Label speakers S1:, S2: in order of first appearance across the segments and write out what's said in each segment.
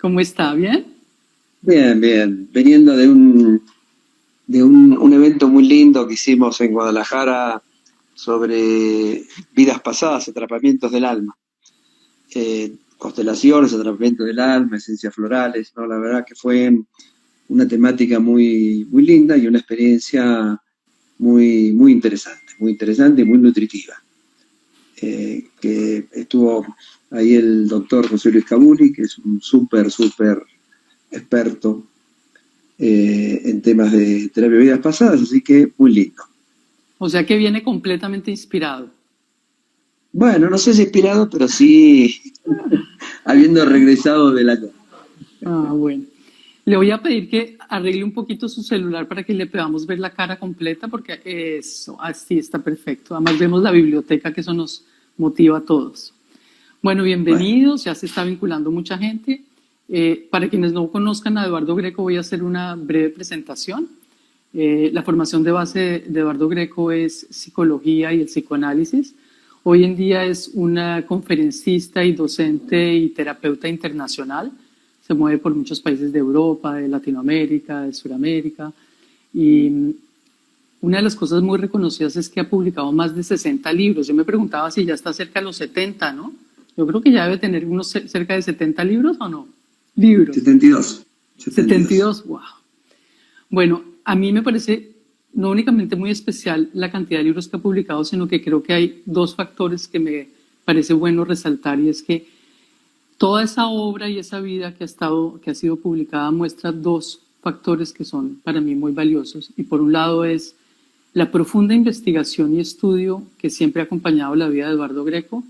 S1: ¿Cómo está? ¿Bien?
S2: Bien, bien. Viniendo de un evento muy lindo que hicimos en Guadalajara sobre vidas pasadas, atrapamientos del alma. Constelaciones, atrapamientos del alma, esencias florales, ¿no? La verdad que fue una temática muy, muy linda y una experiencia muy interesante y muy nutritiva. Que estuvo ahí el doctor José Luis Cabuli, que es un súper experto en temas de terapia de vidas pasadas, así que muy lindo.
S1: O sea que viene completamente inspirado.
S2: Bueno, no sé si inspirado, pero sí habiendo regresado de la...
S1: Ah, bueno. Le voy a pedir que arregle un poquito su celular para que le podamos ver la cara completa, porque eso, así está perfecto. Además vemos la biblioteca, que eso nos motiva a todos. Bueno,
S2: Bueno,
S1: bienvenidos, ya se está vinculando mucha gente. Para quienes no conozcan a Eduardo Greco, voy a hacer una breve presentación. La formación de base de Eduardo Greco es psicología y el psicoanálisis. Hoy en día es una conferencista y docente y terapeuta internacional. Se mueve por muchos países de Europa, de Latinoamérica, de Sudamérica. Y una de las cosas muy reconocidas es que ha publicado más de 60 libros. Yo me preguntaba si ya está cerca de los 70, ¿no? Yo creo que ya debe tener unos cerca de 70 libros, ¿o no? Libros.
S2: 72. 72.
S1: 72, wow. Bueno, a mí me parece no únicamente muy especial la cantidad de libros que ha publicado, sino que creo que hay dos factores que me parece bueno resaltar, y es que toda esa obra y esa vida que ha sido publicada muestra dos factores que son para mí muy valiosos. Y por un lado es la profunda investigación y estudio que siempre ha acompañado la vida de Eduardo Greco,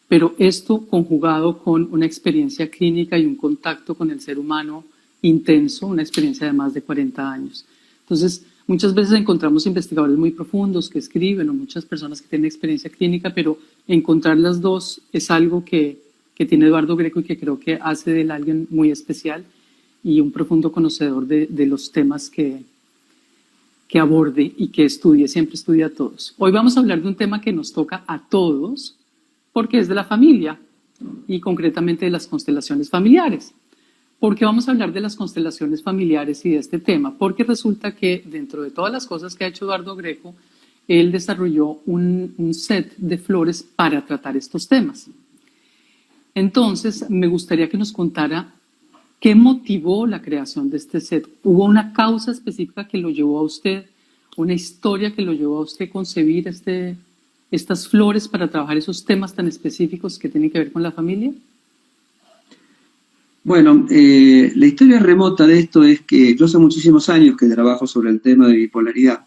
S1: pero esto conjugado con una experiencia clínica y un contacto con el ser humano intenso, una experiencia de más de 40 años. Entonces, muchas veces encontramos investigadores muy profundos que escriben, o muchas personas que tienen experiencia clínica, pero encontrar las dos es algo que tiene Eduardo Greco y que creo que hace de él alguien muy especial y un profundo conocedor de los temas que aborde y que estudie, siempre estudia a todos. Hoy vamos a hablar de un tema que nos toca a todos, porque es de la familia y concretamente de las constelaciones familiares. ¿Por qué vamos a hablar de las constelaciones familiares y de este tema? Porque resulta que dentro de todas las cosas que ha hecho Eduardo Greco, él desarrolló un set de flores para tratar estos temas. Entonces, me gustaría que nos contara qué motivó la creación de este set. ¿Hubo una causa específica que lo llevó a usted, una historia que lo llevó a usted a concebir estas flores para trabajar esos temas tan específicos que tienen que ver con la familia?
S2: Bueno, la historia remota de esto es que yo hace muchísimos años que trabajo sobre el tema de bipolaridad.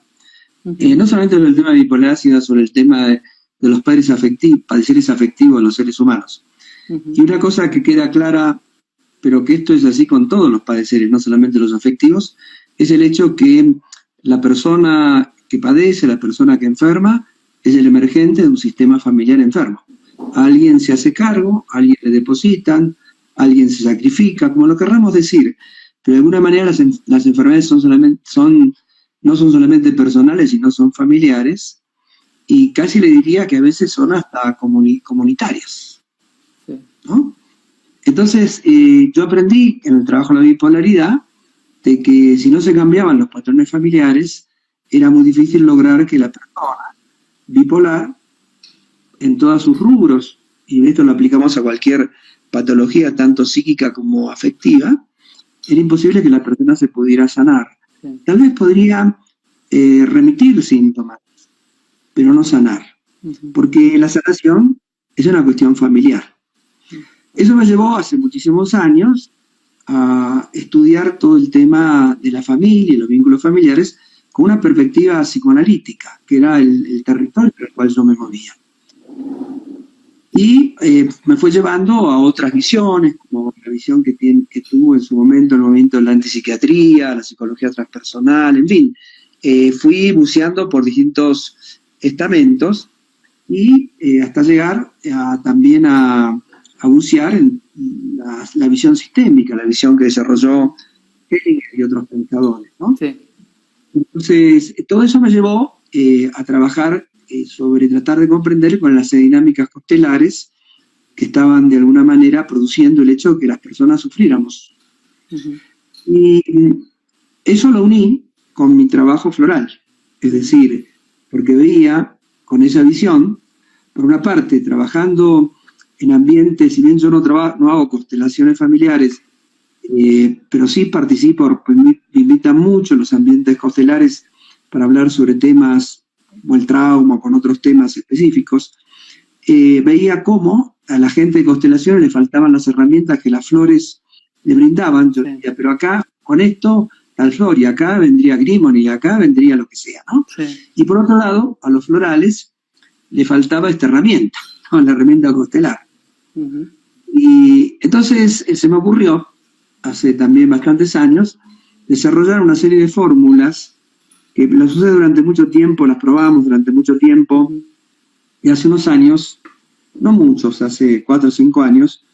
S2: No solamente sobre el tema de bipolaridad, sino sobre el tema de los padeceres afectivos de los seres humanos. Y una cosa que queda clara, pero que esto es así con todos los padeceres, no solamente los afectivos, es el hecho que la persona que padece, la persona que enferma, es el emergente de un sistema familiar enfermo. Alguien se hace cargo, alguien le depositan, alguien se sacrifica, como lo querramos decir, pero de alguna manera las enfermedades no son solamente personales, sino son familiares, y casi le diría que a veces son hasta comunitarias, ¿no? Entonces, yo aprendí en el trabajo de la bipolaridad de que si no se cambiaban los patrones familiares, era muy difícil lograr que la persona bipolar, en todos sus rubros, y esto lo aplicamos a cualquier patología, tanto psíquica como afectiva, era imposible que la persona se pudiera sanar.
S1: Sí.
S2: Tal vez podría remitir síntomas, pero no sanar, porque la sanación es una cuestión familiar. Eso me llevó hace muchísimos años a estudiar todo el tema de la familia y los vínculos familiares con una perspectiva psicoanalítica, que era el territorio en el cual yo me movía. Y me fue llevando a otras visiones, como la visión que tuvo en su momento el movimiento de la antipsiquiatría, la psicología transpersonal, en fin. Fui buceando por distintos estamentos y hasta llegar también a bucear en la visión sistémica, la visión que desarrolló Hellinger y otros pensadores, ¿no?
S1: Sí.
S2: Entonces, todo eso me llevó a trabajar sobre tratar de comprender con las dinámicas constelares que estaban de alguna manera produciendo el hecho de que las personas sufriéramos. Y eso lo uní con mi trabajo floral, es decir, porque veía con esa visión, por una parte, trabajando en ambientes, si bien yo no hago constelaciones familiares, pero sí participo, me invitan mucho en los ambientes constelares para hablar sobre temas como el trauma o con otros temas específicos, veía cómo a la gente de constelaciones le faltaban las herramientas que las flores le brindaban. Yo decía, pero acá, con esto, tal flor, y acá vendría Grimon, y acá vendría lo que sea, ¿no? Sí. Y por otro lado, a los florales le faltaba esta herramienta, ¿no? La herramienta constelar. Y entonces se me ocurrió, hace también bastantes años, desarrollar una serie de fórmulas que las usé durante mucho tiempo, las probamos durante mucho tiempo, y hace unos años, no muchos, hace 4 o 5 años,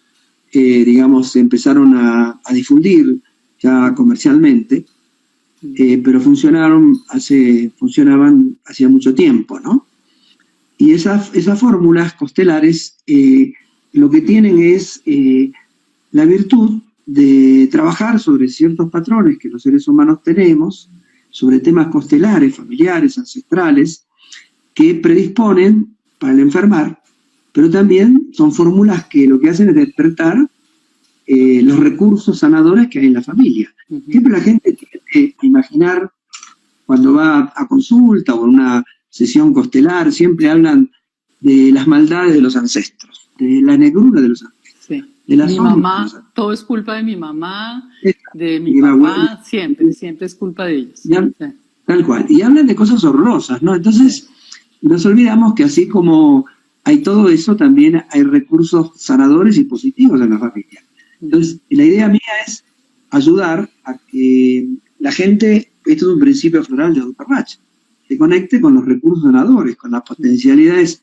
S2: digamos, se empezaron a difundir ya comercialmente, pero funcionaban hacía mucho tiempo, ¿no? Y esas fórmulas constelares lo que tienen es la virtud de trabajar sobre ciertos patrones que los seres humanos tenemos, sobre temas constelares, familiares, ancestrales, que predisponen para el enfermar, pero también son fórmulas que lo que hacen es despertar los recursos sanadores que hay en la familia. Siempre la gente tiende a imaginar, cuando va a consulta o en una sesión constelar, siempre hablan de las maldades de los ancestros, de la negrura de los ancestros.
S1: Sí. De la mi mamá, todo es culpa de mi mamá, de mi papá, siempre es culpa de ellos.
S2: Sí. Tal cual. Y hablan de cosas horrorosas, ¿no? Entonces, nos olvidamos que así como hay todo eso, también hay recursos sanadores y positivos en la familia. Entonces, la idea mía es ayudar a que la gente, esto es un principio floral de Duperrach, se conecte con los recursos sanadores, con las potencialidades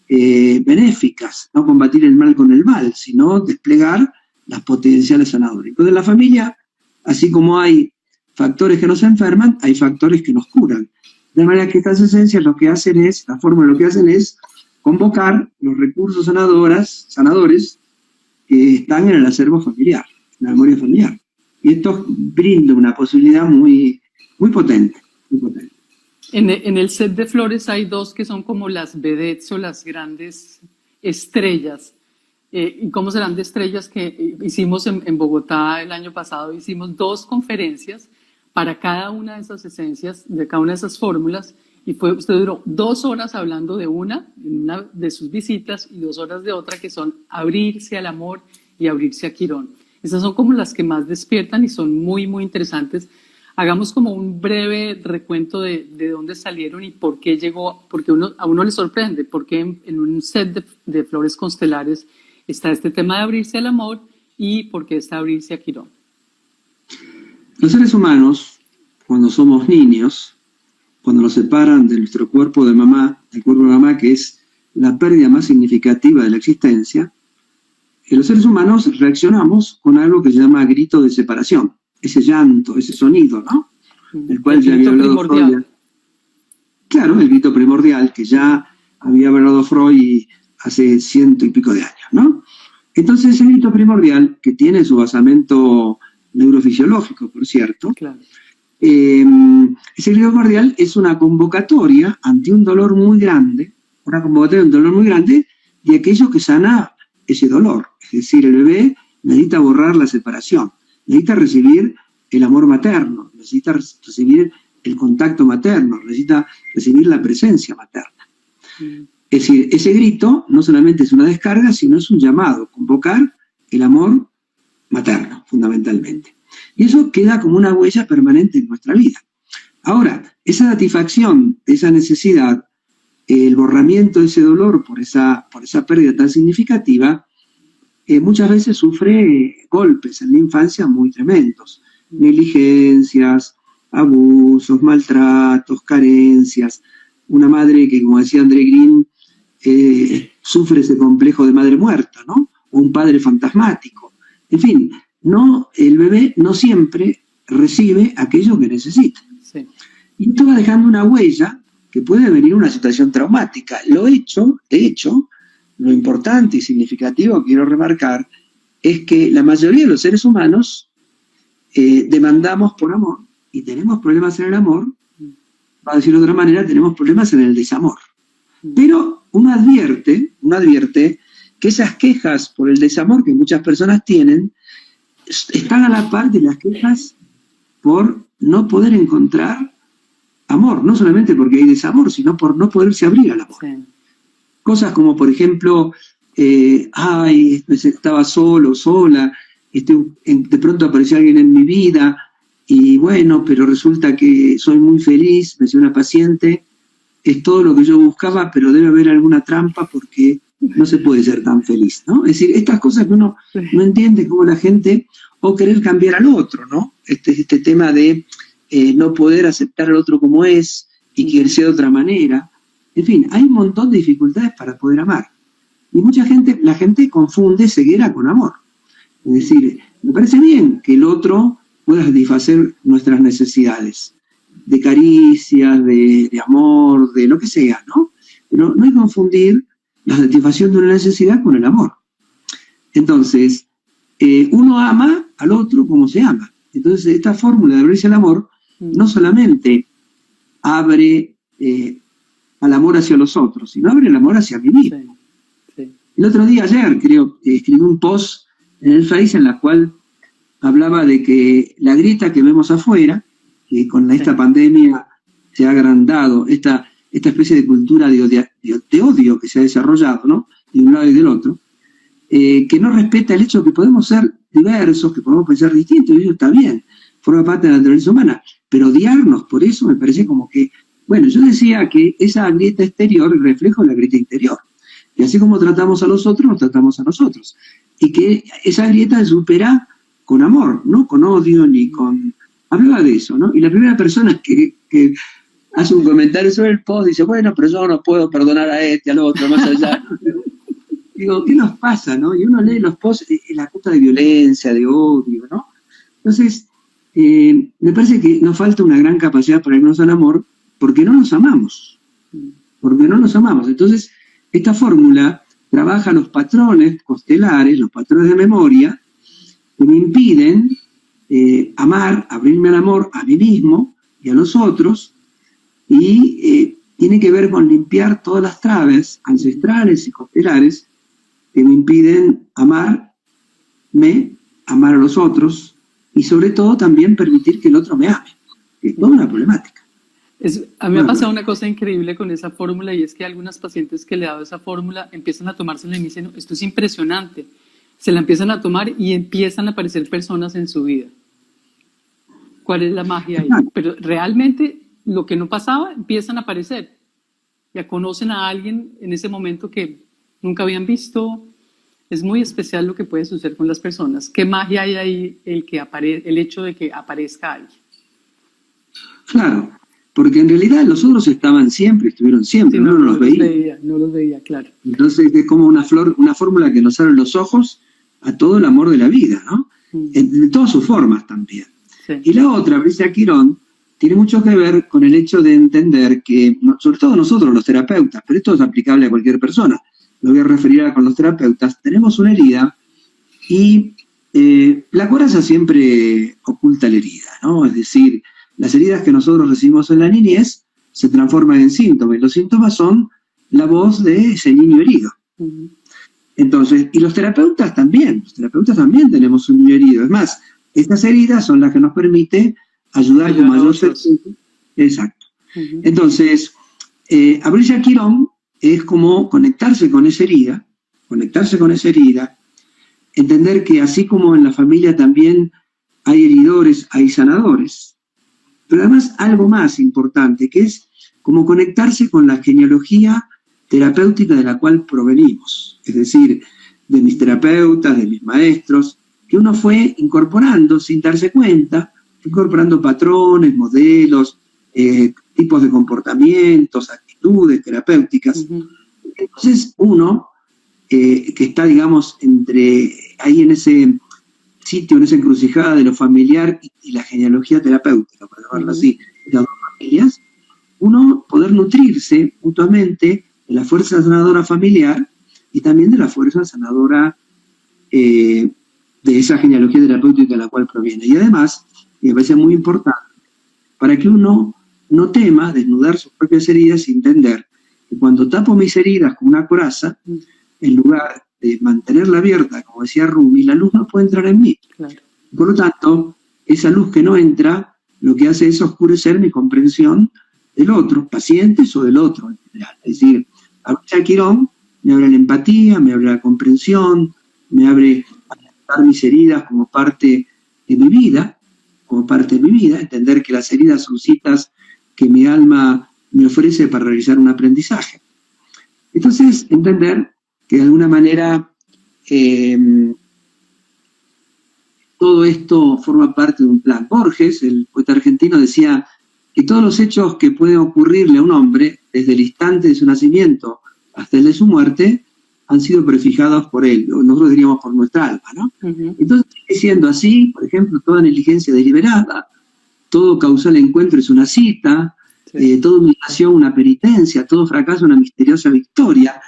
S2: benéficas, no combatir el mal con el mal, sino desplegar las potenciales sanadores. Entonces, en la familia, así como hay factores que nos enferman, hay factores que nos curan. De manera que estas esencias lo que hacen es, la forma lo que hacen es convocar los recursos sanadores que están en el acervo familiar, en la memoria familiar. Y esto brinda una posibilidad muy, muy potente, muy potente.
S1: En el set de flores hay 2 que son como las vedettes o las grandes estrellas. ¿Y cómo serán de estrellas? Que hicimos en Bogotá el año pasado, hicimos 2 conferencias para cada una de esas esencias, de cada una de esas fórmulas, y usted duró 2 horas hablando de una, en una de sus visitas, y 2 horas de otra, que son abrirse al amor y abrirse a Quirón. Esas son como las que más despiertan y son muy, muy interesantes. Hagamos como un breve recuento de dónde salieron y por qué llegó, porque a uno le sorprende, porque en un set de flores constelares está este tema de abrirse al amor y por qué está abrirse a Quirón.
S2: Los seres humanos, cuando somos niños, cuando nos separan de nuestro cuerpo de mamá, del cuerpo de mamá, que es la pérdida más significativa de la existencia, los seres humanos reaccionamos con algo que se llama grito de separación, ese llanto, ese sonido, ¿no? El cual ya había hablado Freud. Claro, el grito primordial, que ya había hablado Freud hace 100 y pico de años, ¿no? Entonces, ese grito primordial, que tiene su basamento neurofisiológico, por cierto, claro. Ese grito primordial es una convocatoria ante un dolor muy grande, de aquello que sana ese dolor. Es decir, el bebé necesita borrar la separación, necesita recibir el amor materno, necesita recibir el contacto materno, necesita recibir la presencia materna. Es decir, ese grito no solamente es una descarga, sino es un llamado, convocar el amor materno, fundamentalmente. Y eso queda como una huella permanente en nuestra vida. Ahora, esa satisfacción, esa necesidad, el borramiento de ese dolor por esa pérdida tan significativa, muchas veces sufre golpes en la infancia muy tremendos. Negligencias, abusos, maltratos, carencias. Una madre que, como decía André Green, sufre ese complejo de madre muerta, ¿no? O un padre fantasmático. En fin, el bebé no siempre recibe aquello que necesita. Sí. Y esto va dejando una huella que puede venir una situación traumática. De hecho, lo importante y significativo que quiero remarcar es que la mayoría de los seres humanos demandamos por amor y tenemos problemas en el amor, para decirlo de otra manera, tenemos problemas en el desamor. Pero uno advierte que esas quejas por el desamor que muchas personas tienen están a la par de las quejas por no poder encontrar amor, no solamente porque hay desamor, sino por no poderse abrir al amor. Sí. Cosas como, por ejemplo, estaba solo, sola, de pronto apareció alguien en mi vida, y bueno, pero resulta que soy muy feliz, me decía una paciente, es todo lo que yo buscaba, pero debe haber alguna trampa porque no se puede ser tan feliz, ¿no? Es decir, estas cosas que uno no entiende cómo la gente, o querer cambiar al otro, ¿no? Este tema de no poder aceptar al otro como es y que él sea de otra manera. En fin, hay un montón de dificultades para poder amar. Y la gente confunde ceguera con amor. Es decir, me parece bien que el otro pueda satisfacer nuestras necesidades de caricias, de amor, de lo que sea, ¿no? Pero no hay que confundir la satisfacción de una necesidad con el amor. Entonces, uno ama al otro como se ama. Entonces, esta fórmula de abrirse al amor no solamente abre al amor hacia los otros, sino abre el amor hacia mí mismo. Sí, sí. El otro día, ayer, creo, escribí un post en el Face en la cual hablaba de que la grieta que vemos afuera, que con esta pandemia se ha agrandado, esta especie de cultura de odio que se ha desarrollado, ¿no? De un lado y del otro, que no respeta el hecho de que podemos ser diversos, que podemos pensar distintos, y eso está bien, forma parte de la naturaleza humana, pero odiarnos por eso me parece como que, bueno, yo decía que esa grieta exterior es reflejo de la grieta interior, y así como tratamos a los otros, nos tratamos a nosotros, y que esa grieta se supera con amor, no con odio, ni con... Hablaba de eso, ¿no? Y la primera persona que hace un comentario sobre el post dice, bueno, pero yo no puedo perdonar a este, al otro, más allá. Digo, ¿qué nos pasa, no? Y uno lee los posts, la acusa de violencia, de odio, ¿no? Entonces, me parece que nos falta una gran capacidad para irnos al amor porque no nos amamos. Porque no nos amamos. Entonces, esta fórmula trabaja los patrones constelares, los patrones de memoria, que me impiden amar, abrirme al amor a mí mismo y a los otros, y tiene que ver con limpiar todas las trabas ancestrales y constelares que me impiden amarme, amar a los otros, y sobre todo también permitir que el otro me ame, que es toda una problemática.
S1: A mí me ha pasado una cosa increíble con esa fórmula, y es que algunas pacientes que le he dado esa fórmula empiezan a tomársela y me dicen, esto es impresionante. Se la empiezan a tomar y empiezan a aparecer personas en su vida. ¿Cuál es la magia ahí? Pero realmente lo que no pasaba empiezan a aparecer. Ya conocen a alguien en ese momento que nunca habían visto. Es muy especial lo que puede suceder con las personas. ¿Qué magia hay ahí el hecho de que aparezca alguien?
S2: Claro, porque en realidad los otros estaban siempre, estuvieron siempre, sí, no los veía.
S1: No los veía, claro.
S2: Entonces es como una fórmula que nos abre los ojos a todo el amor de la vida, ¿no? De todas sus formas también. Sí. Y la otra, Bricia Quirón, tiene mucho que ver con el hecho de entender que, sobre todo nosotros los terapeutas, pero esto es aplicable a cualquier persona, lo voy a referir a con los terapeutas, tenemos una herida y la coraza siempre oculta la herida, ¿no? Es decir, las heridas que nosotros recibimos en la niñez se transforman en síntomas, y los síntomas son la voz de ese niño herido. Entonces, y los terapeutas también tenemos un niño herido. Es más, estas heridas son las que nos permite ayudar con mayor certeza. Exacto. Entonces, abrirse a Quirón es como conectarse con esa herida, entender que así como en la familia también hay heridores, hay sanadores, pero además algo más importante, que es como conectarse con la genealogía terapéutica de la cual provenimos, es decir, de mis terapeutas, de mis maestros, que uno fue incorporando sin darse cuenta, incorporando patrones, modelos, tipos de comportamientos, actitudes terapéuticas. Entonces uno, que está, digamos, ahí en ese sitio, en esa encrucijada de lo familiar y la genealogía terapéutica, para llamarlo así, de las dos familias, uno poder nutrirse mutuamente de la fuerza sanadora familiar y también de la fuerza sanadora de esa genealogía terapéutica de la cual proviene. Y además, y me parece muy importante, para que uno no tema desnudar sus propias heridas y entender que cuando tapo mis heridas con una coraza, en lugar de mantenerla abierta, como decía Rumi, la luz no puede entrar en mí.
S1: Claro.
S2: Por lo tanto, esa luz que no entra, lo que hace es oscurecer mi comprensión del otro, pacientes o del otro en general. Es decir, Abril Quirón me abre la empatía, me abre la comprensión, me abre a aceptar mis heridas como parte de mi vida, entender que las heridas son citas que mi alma me ofrece para realizar un aprendizaje. Entonces, entender que de alguna manera todo esto forma parte de un plan. Borges, el poeta argentino, decía que todos los hechos que pueden ocurrirle a un hombre, desde el instante de su nacimiento hasta el de su muerte, han sido prefijados por él, nosotros diríamos por nuestra alma, ¿no? Entonces, siendo así, por ejemplo, toda negligencia deliberada, todo causal encuentro es una cita, toda humillación una penitencia, todo fracaso una misteriosa victoria,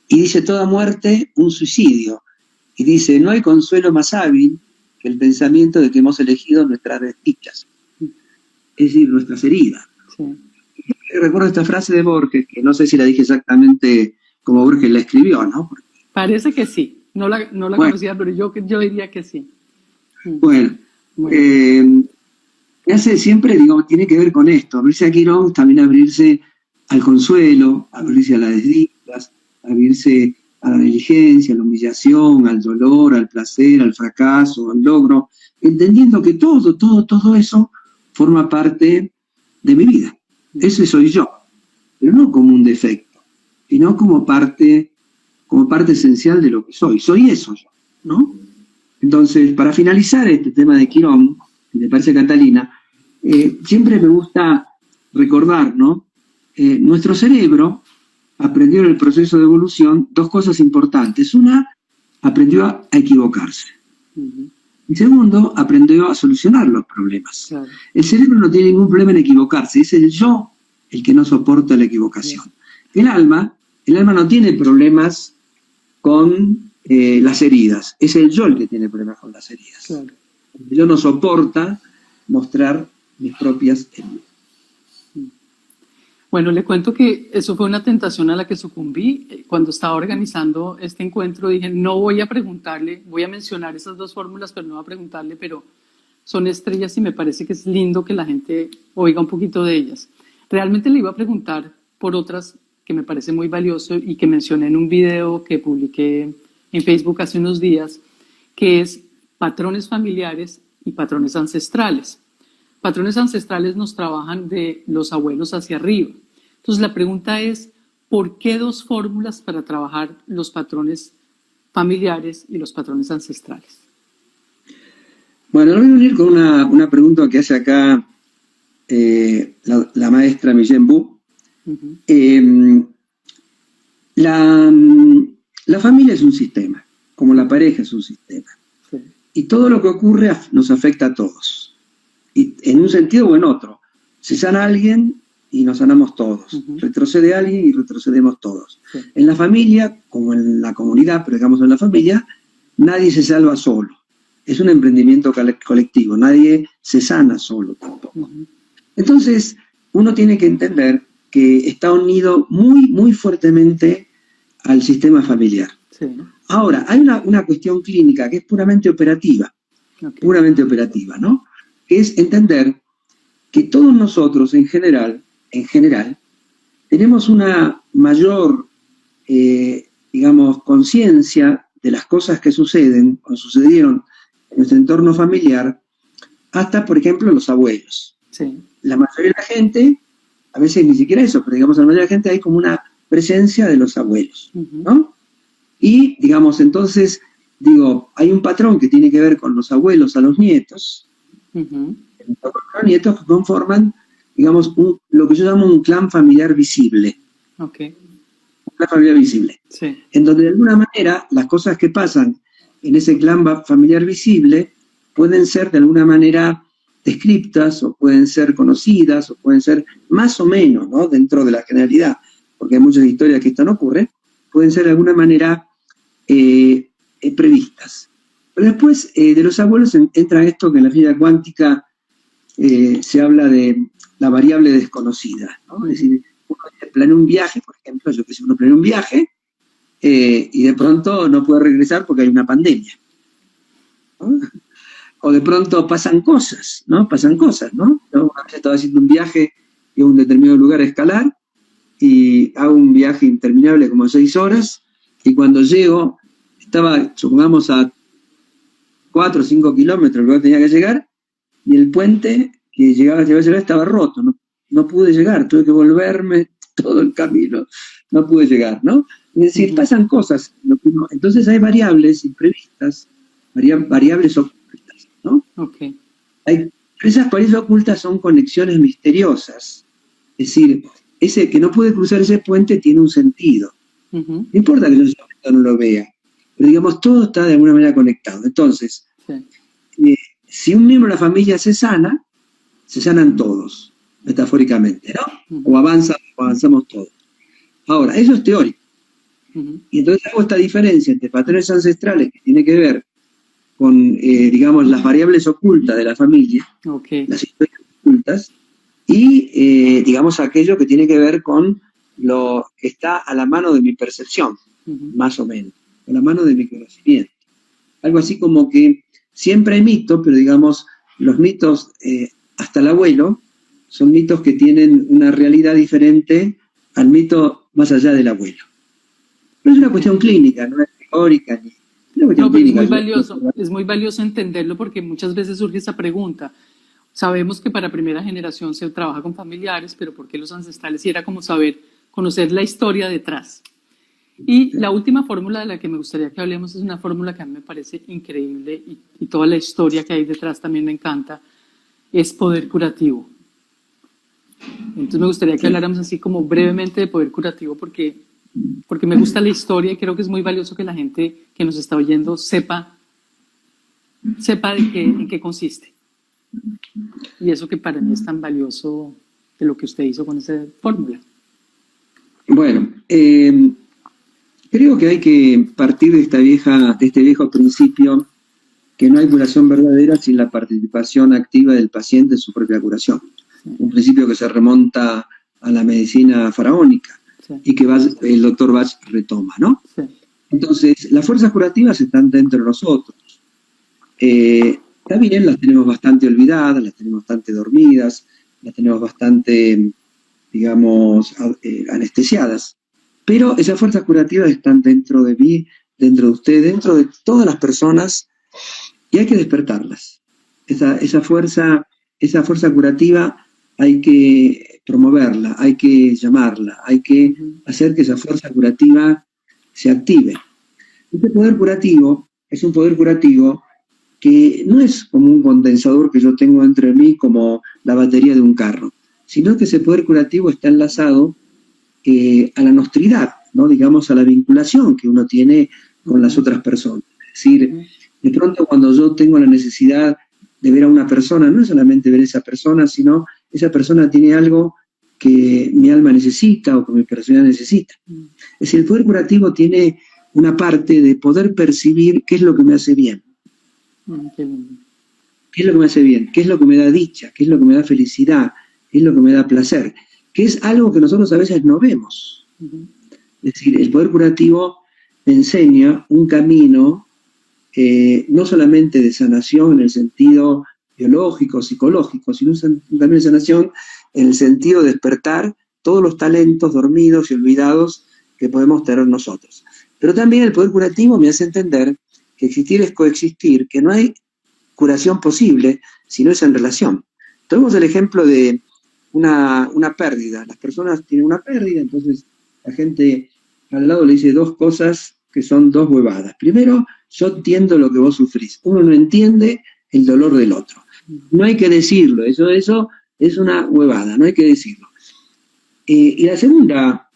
S2: y dice toda muerte un suicidio, y dice no hay consuelo más hábil que el pensamiento de que hemos elegido nuestras desdichas, es decir, nuestras heridas. Sí. Recuerdo esta frase de Borges, que no sé si la dije exactamente como Borges la escribió, ¿no? Porque,
S1: parece que sí, no la bueno, conocía, pero yo diría que sí.
S2: Bueno, me hace siempre, digo, tiene que ver con esto, abrirse a Quirón, también abrirse al consuelo, abrirse a las desdichas, abrirse a la negligencia, a la humillación, al dolor, al placer, al fracaso, al logro, entendiendo que todo eso forma parte de mi vida. Ese soy yo, pero no como un defecto, sino como parte esencial de lo que soy. Soy eso yo, ¿no? Entonces, para finalizar este tema de Quirón, me parece, Catalina, siempre me gusta recordar, ¿no? Nuestro cerebro aprendió en el proceso de evolución dos cosas importantes. Una, aprendió a equivocarse. Y segundo, aprendió a solucionar los problemas. Claro. El cerebro no tiene ningún problema en equivocarse, es el yo el que no soporta la equivocación. Sí. El alma no tiene problemas con las heridas, es el yo el que tiene problemas con las heridas. Claro. El yo no soporta mostrar mis propias heridas.
S1: Bueno, le cuento que eso fue una tentación a la que sucumbí. Cuando estaba organizando este encuentro dije, no voy a preguntarle, voy a mencionar esas dos fórmulas, pero no voy a preguntarle, pero son estrellas y me parece que es lindo que la gente oiga un poquito de ellas. Realmente le iba a preguntar por otras que me parece muy valioso y que mencioné en un video que publiqué en Facebook hace unos días, que es patrones familiares y patrones ancestrales. Patrones ancestrales nos trabajan de los abuelos hacia arriba. Entonces la pregunta es, ¿por qué dos fórmulas para trabajar los patrones familiares y los patrones ancestrales?
S2: Bueno, lo voy a unir con una pregunta que hace acá la maestra Millén Bu. La familia es un sistema, como la pareja es un sistema. Sí. Y todo lo que ocurre nos afecta a todos. Y en un sentido o en otro. Se sana alguien y nos sanamos todos. Retrocede alguien y retrocedemos todos. Sí. En la familia, como en la comunidad, pero digamos en la familia, nadie se salva solo. Es un emprendimiento colectivo. Nadie se sana solo tampoco. Entonces, uno tiene que entender que está unido muy, muy fuertemente al sistema familiar. Sí. Ahora, hay una cuestión clínica que es puramente operativa. Puramente operativa, ¿no? Que es entender que todos nosotros en general, tenemos una mayor, digamos, conciencia de las cosas que suceden o sucedieron en nuestro entorno familiar, hasta, por ejemplo, los abuelos. Sí. La mayoría de la gente, a veces ni siquiera eso, pero digamos, la mayoría de la gente hay como una presencia de los abuelos, ¿no? Y, digamos, entonces, hay un patrón que tiene que ver con los abuelos a los nietos. Los nietos que conforman, digamos, lo que yo llamo un clan familiar visible. Okay. Un clan familiar visible. Sí. En donde de alguna manera las cosas que pasan en ese clan familiar visible pueden ser de alguna manera descriptas o pueden ser conocidas o pueden ser más o menos, ¿no? Dentro de la generalidad, porque hay muchas historias que esto no ocurre, pueden ser de alguna manera previstas. Pero después de los abuelos entra esto que en la física cuántica se habla de la variable desconocida, ¿no? Es decir, uno planea un viaje, por ejemplo, yo que sé, uno planea un viaje y de pronto no puede regresar porque hay una pandemia, ¿no? O de pronto pasan cosas, ¿no? Yo una vez estaba haciendo un viaje a un determinado lugar a escalar y hago un viaje interminable como 6 horas y cuando llego estaba, supongamos, a 4 o 5 kilómetros del lugar que tenía que llegar y el puente que llegaba a llegar estaba roto, no pude llegar, tuve que volverme todo el camino, no pude llegar, ¿no? Es decir, pasan cosas, entonces hay variables imprevistas, variables ocultas, ¿no?
S1: Okay.
S2: Esas variables ocultas son conexiones misteriosas, es decir, ese que no puede cruzar ese puente tiene un sentido, no importa que yo en ese momento no lo vea, pero digamos, todo está de alguna manera conectado. Entonces, si un miembro de la familia se sanan todos, metafóricamente, ¿no? O avanzamos todos. Ahora, eso es teórico. Y entonces hago esta diferencia entre patrones ancestrales que tiene que ver con, digamos, las variables ocultas de la familia, las historias ocultas, y, digamos, aquello que tiene que ver con lo que está a la mano de mi percepción, más o menos, a la mano de mi conocimiento. Algo así como que siempre hay mitos, pero digamos, los mitos hasta el abuelo son mitos que tienen una realidad diferente al mito más allá del abuelo. No es una cuestión clínica, no es teórica, ni una cuestión clínica.
S1: Es muy valioso entenderlo porque muchas veces surge esa pregunta. Sabemos que para primera generación se trabaja con familiares, pero ¿por qué los ancestrales? Y era como conocer la historia detrás. Y la última fórmula de la que me gustaría que hablemos es una fórmula que a mí me parece increíble y toda la historia que hay detrás también me encanta, es poder curativo. Entonces me gustaría que habláramos así como brevemente de poder curativo porque me gusta la historia y creo que es muy valioso que la gente que nos está oyendo sepa en qué consiste. Y eso que para mí es tan valioso de lo que usted hizo con esa fórmula.
S2: Bueno, creo que hay que partir de este viejo principio que no hay curación verdadera sin la participación activa del paciente en su propia curación. Un principio que se remonta a la medicina faraónica y que el doctor Bach retoma, ¿no? Sí. Entonces, las fuerzas curativas están dentro de nosotros. También las tenemos bastante olvidadas, las tenemos bastante dormidas, las tenemos bastante, digamos, anestesiadas. Pero esas fuerzas curativas están dentro de mí, dentro de usted, dentro de todas las personas, y hay que despertarlas. Esa fuerza curativa hay que promoverla, hay que llamarla, hay que hacer que esa fuerza curativa se active. Este poder curativo es un poder curativo que no es como un condensador que yo tengo dentro de mí como la batería de un carro, sino que ese poder curativo está enlazado a la nostridad, ¿no? Digamos, a la vinculación que uno tiene con las otras personas. Es decir, de pronto cuando yo tengo la necesidad de ver a una persona, no es solamente ver a esa persona, sino esa persona tiene algo que mi alma necesita o que mi personalidad necesita. Es decir, el poder curativo tiene una parte de poder percibir qué es lo que me hace bien. ¿Qué es lo que me hace bien? ¿Qué es lo que me da dicha? ¿Qué es lo que me da felicidad? ¿Qué es lo que me da placer? Que es algo que nosotros a veces no vemos. Es decir, el poder curativo me enseña un camino no solamente de sanación en el sentido biológico, psicológico, sino un camino de sanación en el sentido de despertar todos los talentos dormidos y olvidados que podemos tener nosotros. Pero también el poder curativo me hace entender que existir es coexistir, que no hay curación posible si no es en relación. Tomemos el ejemplo de una pérdida. Las personas tienen una pérdida, entonces la gente al lado le dice dos cosas que son dos huevadas. Primero, yo entiendo lo que vos sufrís. Uno no entiende el dolor del otro. No hay que decirlo, eso es una huevada, no hay que decirlo. Y la segunda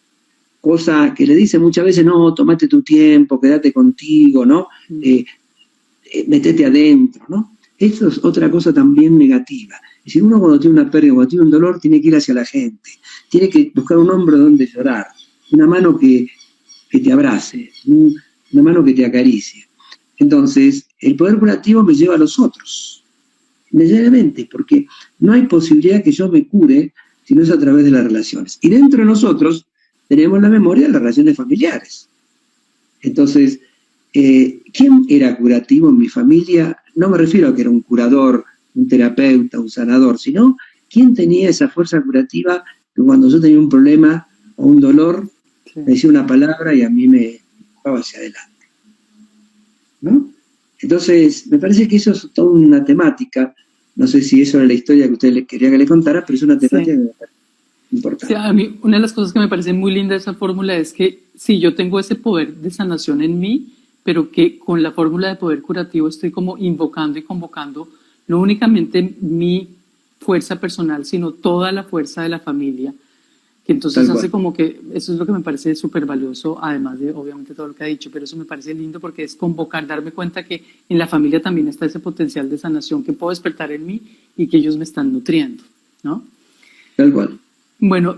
S2: cosa que le dice muchas veces, no, tomate tu tiempo, quédate contigo, ¿no? Metete adentro, ¿no? Esto es otra cosa también negativa. Es decir, uno cuando tiene una pérdida, cuando tiene un dolor, tiene que ir hacia la gente, tiene que buscar un hombro donde llorar, una mano que te abrace, una mano que te acaricie. Entonces, el poder curativo me lleva a los otros, necesariamente, porque no hay posibilidad que yo me cure si no es a través de las relaciones. Y dentro de nosotros tenemos la memoria de las relaciones familiares. Entonces, ¿quién era curativo en mi familia? No me refiero a que era un curador, un terapeuta, un sanador, sino quién tenía esa fuerza curativa que cuando yo tenía un problema o un dolor, sí, me decía una palabra y a mí me empujaba hacia adelante, ¿no? Entonces, me parece que eso es toda una temática. No sé si eso era la historia que usted le quería que le contara, pero es una temática, sí, que me parece importante.
S1: Sí, a mí una de las cosas que me parece muy linda de esa fórmula es que sí, yo tengo ese poder de sanación en mí, pero que con la fórmula de poder curativo estoy como invocando y convocando no únicamente mi fuerza personal, sino toda la fuerza de la familia, que entonces hace como que, eso es lo que me parece súper valioso, además de obviamente todo lo que ha dicho, pero eso me parece lindo porque es convocar, darme cuenta que en la familia también está ese potencial de sanación que puedo despertar en mí y que ellos me están nutriendo, ¿no?
S2: Tal cual.
S1: Bueno,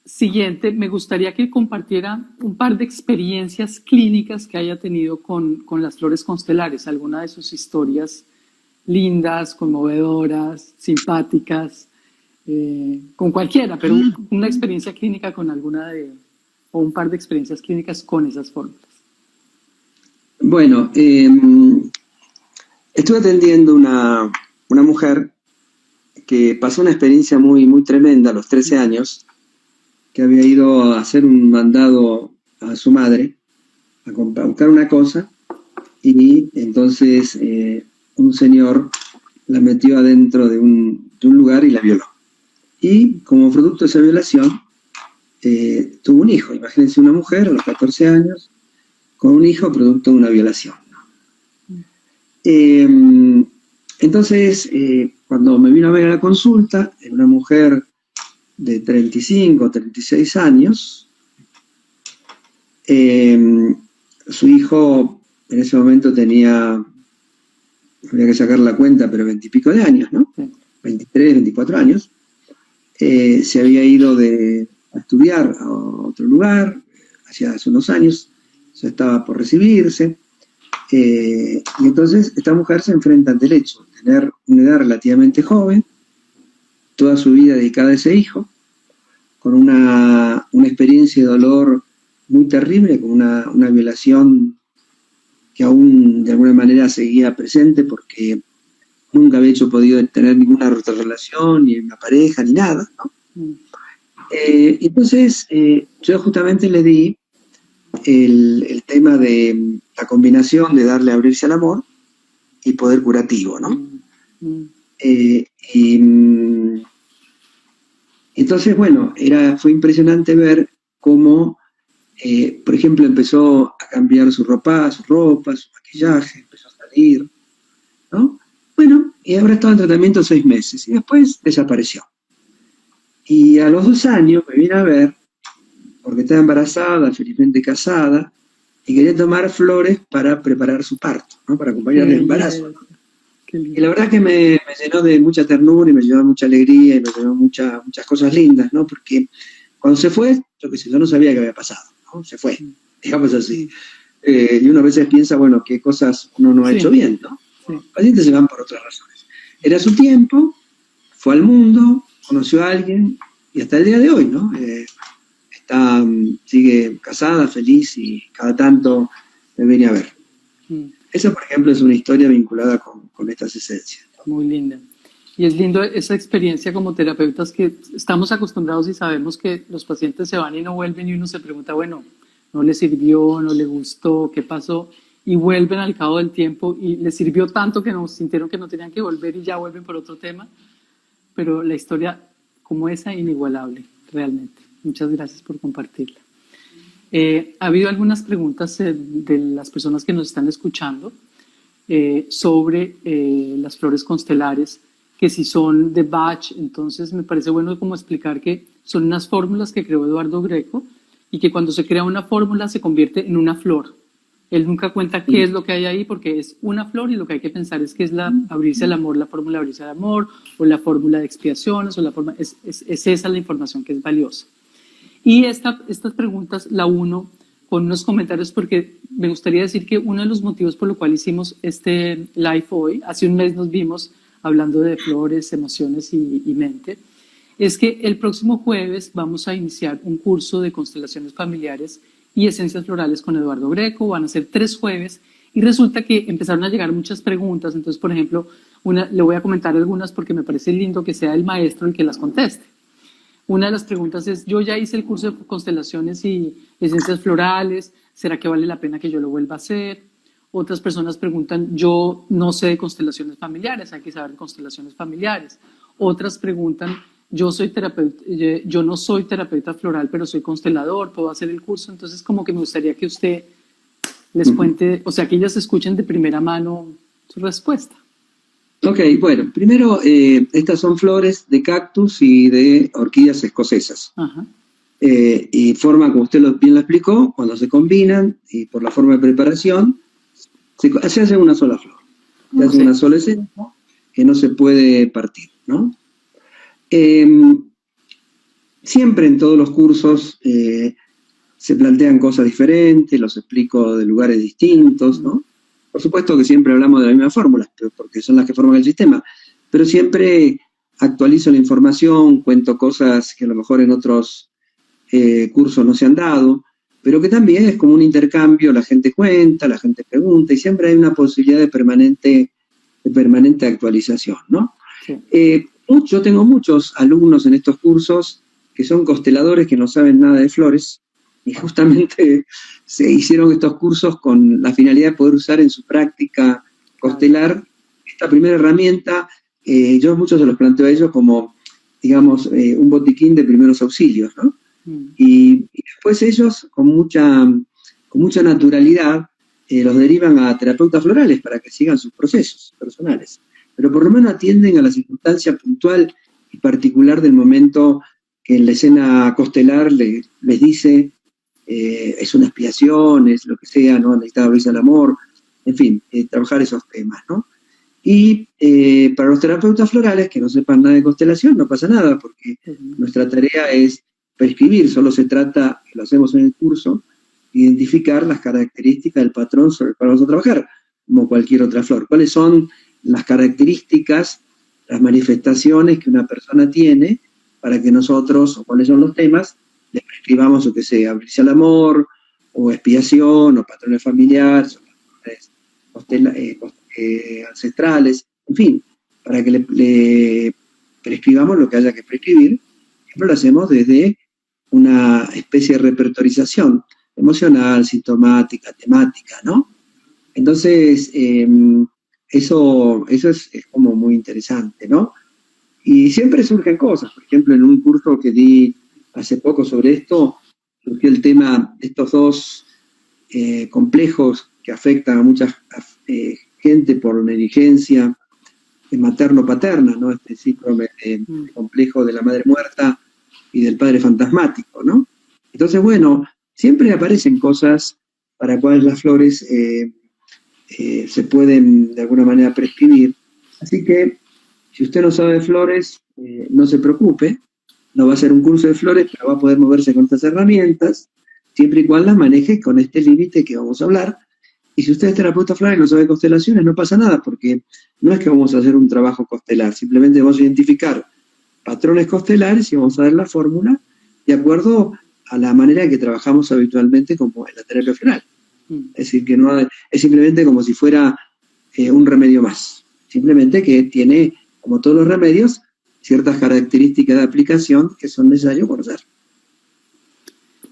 S1: siguiente, me gustaría que compartiera un par de experiencias clínicas que haya tenido con las flores constelares, alguna de sus historias lindas, conmovedoras, simpáticas, con cualquiera, pero una experiencia clínica con alguna o un par de experiencias clínicas con esas fórmulas.
S2: Bueno, estuve atendiendo una mujer que pasó una experiencia muy, muy tremenda a los 13 años, que había ido a hacer un mandado a su madre, a buscar una cosa, y entonces un señor la metió adentro de un lugar y la violó. Y como producto de esa violación, tuvo un hijo. Imagínense una mujer a los 14 años con un hijo producto de una violación. Entonces, cuando me vino a ver a la consulta, era una mujer de 35 o 36 años, su hijo en ese momento tenía, habría que sacar la cuenta, pero 20 y pico de años, ¿no? 23, 24 años. Se había ido a estudiar a otro lugar, hace unos años, ya estaba por recibirse, y entonces esta mujer se enfrenta ante el hecho de tener una edad relativamente joven, toda su vida dedicada a ese hijo, con una experiencia de dolor muy terrible, con una violación que aún de alguna manera seguía presente porque nunca había podido tener ninguna otra relación, ni una pareja, ni nada, ¿no? Entonces, yo justamente le di el tema de la combinación de darle a abrirse al amor y poder curativo, ¿no? Entonces, bueno, fue impresionante ver cómo, por ejemplo, empezó a cambiar su ropa, su maquillaje, empezó a salir, ¿no? Bueno, y ahora estaba en tratamiento 6 meses y después desapareció. Y a los 2 años me vino a ver porque estaba embarazada, felizmente casada, y quería tomar flores para preparar su parto, ¿no? Para acompañar el embarazo, ¿no? Y la verdad que me llenó de mucha ternura y me llenó de mucha alegría y me llenó muchas cosas lindas, ¿no? Porque cuando se fue, yo no sabía qué había pasado, ¿no? Se fue, digamos así. Y uno a veces piensa, bueno, qué cosas uno no ha hecho bien, ¿no? Los pacientes se van por otras razones. Era su tiempo, fue al mundo, conoció a alguien y hasta el día de hoy, ¿no? Sigue casada, feliz y cada tanto me viene a ver. Esa, por ejemplo, es una historia vinculada con estas esencias.
S1: Muy linda. Y es lindo esa experiencia como terapeutas que estamos acostumbrados y sabemos que los pacientes se van y no vuelven y uno se pregunta, bueno, no le sirvió, no le gustó, ¿qué pasó? Y vuelven al cabo del tiempo y les sirvió tanto que nos sintieron que no tenían que volver y ya vuelven por otro tema. Pero la historia como esa, inigualable, realmente. Muchas gracias por compartirla. Ha habido algunas preguntas de las personas que nos están escuchando sobre las flores constelares, que si son de Bach. Entonces me parece bueno como explicar que son unas fórmulas que creó Eduardo Greco y que cuando se crea una fórmula se convierte en una flor. Él nunca cuenta qué es lo que hay ahí porque es una flor y lo que hay que pensar es que es abrirse al amor, la fórmula de abrirse al amor o la fórmula de expiaciones o la forma, es esa la información que es valiosa. Y estas preguntas la uno con unos comentarios porque me gustaría decir que uno de los motivos por lo cual hicimos este live hoy, hace un mes nos vimos hablando de flores, emociones y mente, es que el próximo jueves vamos a iniciar un curso de constelaciones familiares y esencias florales con Eduardo Greco. Van a ser 3 jueves y resulta que empezaron a llegar muchas preguntas. Entonces, por ejemplo, le voy a comentar algunas porque me parece lindo que sea el maestro el que las conteste. Una de las preguntas es, yo ya hice el curso de constelaciones y esencias florales, ¿será que vale la pena que yo lo vuelva a hacer? Otras personas preguntan, yo no sé de constelaciones familiares, hay que saber de constelaciones familiares. Otras preguntan, yo no soy terapeuta floral, pero soy constelador, ¿puedo hacer el curso? Entonces, como que me gustaría que usted les cuente, o sea, que ellas escuchen de primera mano su respuesta.
S2: Ok, bueno, primero, estas son flores de cactus y de orquídeas escocesas.
S1: Ajá.
S2: Y forma, como usted bien lo explicó, cuando se combinan y por la forma de preparación, se hace una sola flor. Se hace una sola esencia que no se puede partir, ¿no? Siempre en todos los cursos se plantean cosas diferentes, los explico de lugares distintos, ¿no? Por supuesto que siempre hablamos de la misma fórmula, porque son las que forman el sistema, pero siempre actualizo la información, cuento cosas que a lo mejor en otros cursos no se han dado, pero que también es como un intercambio, la gente cuenta, la gente pregunta, y siempre hay una posibilidad de permanente actualización, ¿no?
S1: Sí.
S2: Yo tengo muchos alumnos en estos cursos que son consteladores que no saben nada de flores, y justamente se hicieron estos cursos con la finalidad de poder usar en su práctica constelar esta primera herramienta. Yo muchos se los planteo a ellos como, digamos, un botiquín de primeros auxilios, ¿no? Y después ellos, con mucha naturalidad, los derivan a terapeutas florales para que sigan sus procesos personales. Pero por lo menos atienden a la circunstancia puntual y particular del momento que en la escena constelar les dice es una expiación, es lo que sea, ¿no? Necesitaba abrirse al amor, en fin, trabajar esos temas, ¿no? Y para los terapeutas florales que no sepan nada de constelación, no pasa nada, porque nuestra tarea es prescribir, solo se trata, que lo hacemos en el curso, identificar las características del patrón sobre el cual vamos a trabajar, como cualquier otra flor. ¿Cuáles son las características, las manifestaciones que una persona tiene para que nosotros, o cuáles son los temas, le prescribamos, o que sea, abrirse al amor, o expiación, o patrones familiares, o patrones ancestrales, en fin, para que le prescribamos lo que haya que prescribir. Siempre lo hacemos desde una especie de repertorización emocional, sintomática, temática, ¿no? Entonces, eso es como muy interesante, ¿no? Y siempre surgen cosas. Por ejemplo, en un curso que di hace poco sobre esto, surgió el tema de estos dos complejos que afectan a mucha gente por negligencia materno-paterna, ¿no? Este síndrome complejo de la madre muerta y del padre fantasmático, ¿no? Entonces, bueno, siempre aparecen cosas para cuales las flores se pueden de alguna manera prescribir. Así que, si usted no sabe de flores, no se preocupe, no va a ser un curso de flores, pero va a poder moverse con estas herramientas, siempre y cuando las maneje con este límite que vamos a hablar. Y si usted es terapeuta floral y no sabe de constelaciones, no pasa nada, porque no es que vamos a hacer un trabajo constelar, simplemente vamos a identificar patrones constelares y vamos a dar la fórmula de acuerdo a la manera en que trabajamos habitualmente como en la terapia floral. Es decir, que no es simplemente como si fuera un remedio más. Simplemente que tiene, como todos los remedios, ciertas características de aplicación que son necesarias conocer.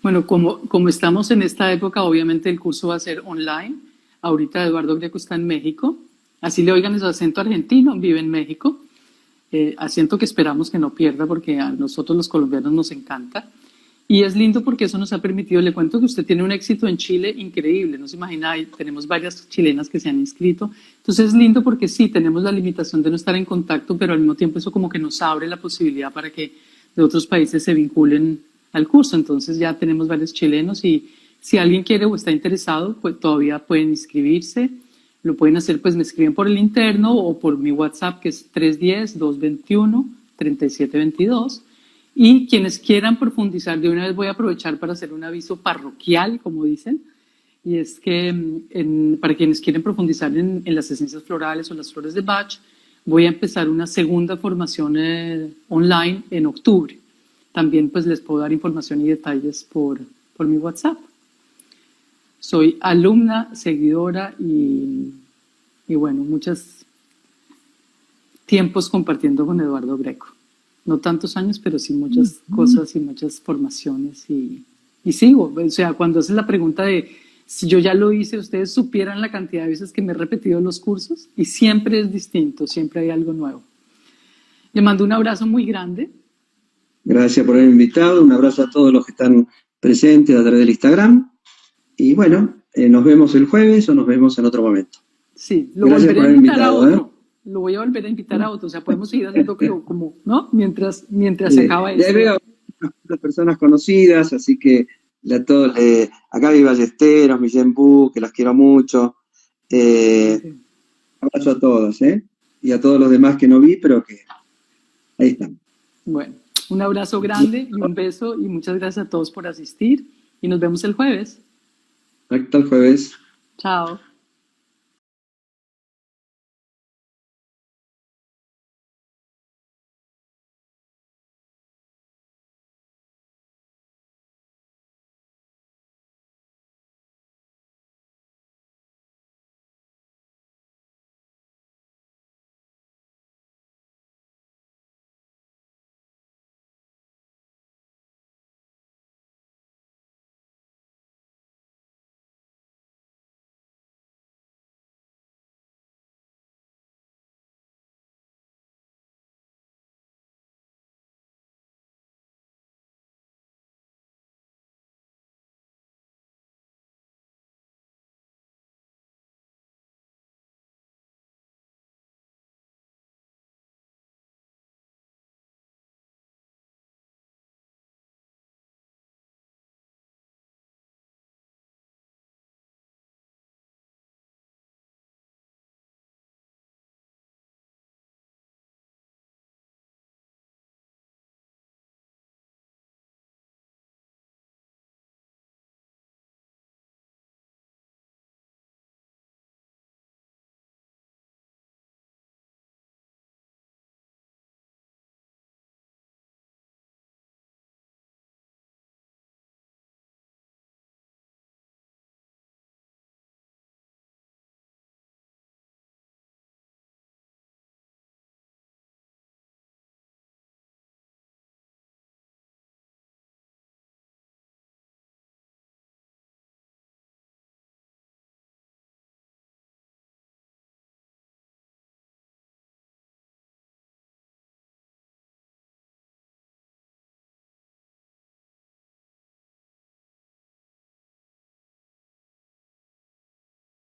S1: Bueno, como estamos en esta época, obviamente el curso va a ser online. Ahorita Eduardo Greco está en México. Así le oigan su acento argentino, vive en México. Acento que esperamos que no pierda porque a nosotros los colombianos nos encanta. Y es lindo porque eso nos ha permitido, le cuento que usted tiene un éxito en Chile increíble, no se imagina, tenemos varias chilenas que se han inscrito. Entonces es lindo porque sí, tenemos la limitación de no estar en contacto, pero al mismo tiempo eso como que nos abre la posibilidad para que de otros países se vinculen al curso. Entonces ya tenemos varios chilenos y si alguien quiere o está interesado, pues todavía pueden inscribirse. Lo pueden hacer, pues me escriben por el interno o por mi WhatsApp, que es 310-221-3722. Y quienes quieran profundizar, de una vez voy a aprovechar para hacer un aviso parroquial, como dicen, y es que para quienes quieren profundizar en las esencias florales o las flores de Bach, voy a empezar una segunda formación online en octubre. También pues les puedo dar información y detalles por mi WhatsApp. Soy alumna, seguidora y bueno, muchos tiempos compartiendo con Eduardo Greco. No tantos años, pero sí muchas cosas y muchas formaciones y sigo. O sea, cuando haces la pregunta de si yo ya lo hice, ustedes supieran la cantidad de veces que me he repetido los cursos y siempre es distinto, siempre hay algo nuevo. Le mando un abrazo muy grande.
S2: Gracias por haberme invitado, un abrazo a todos los que están presentes a través del Instagram. Y bueno, nos vemos el jueves o nos vemos en otro momento.
S1: Sí, lo volveré a invitar a otro. Lo voy a volver a invitar a otro. O sea, podemos seguir haciendo como, ¿no? Mientras se acaba esto.
S2: Ya veo a personas conocidas, así que a todos, a Gaby Ballesteros, Millén Bu, que las quiero mucho. Abrazo a todos, y a todos los demás que no vi, pero que ahí están.
S1: Bueno, un abrazo grande y un beso y muchas gracias a todos por asistir y nos vemos el jueves.
S2: Hasta el jueves.
S1: Chao.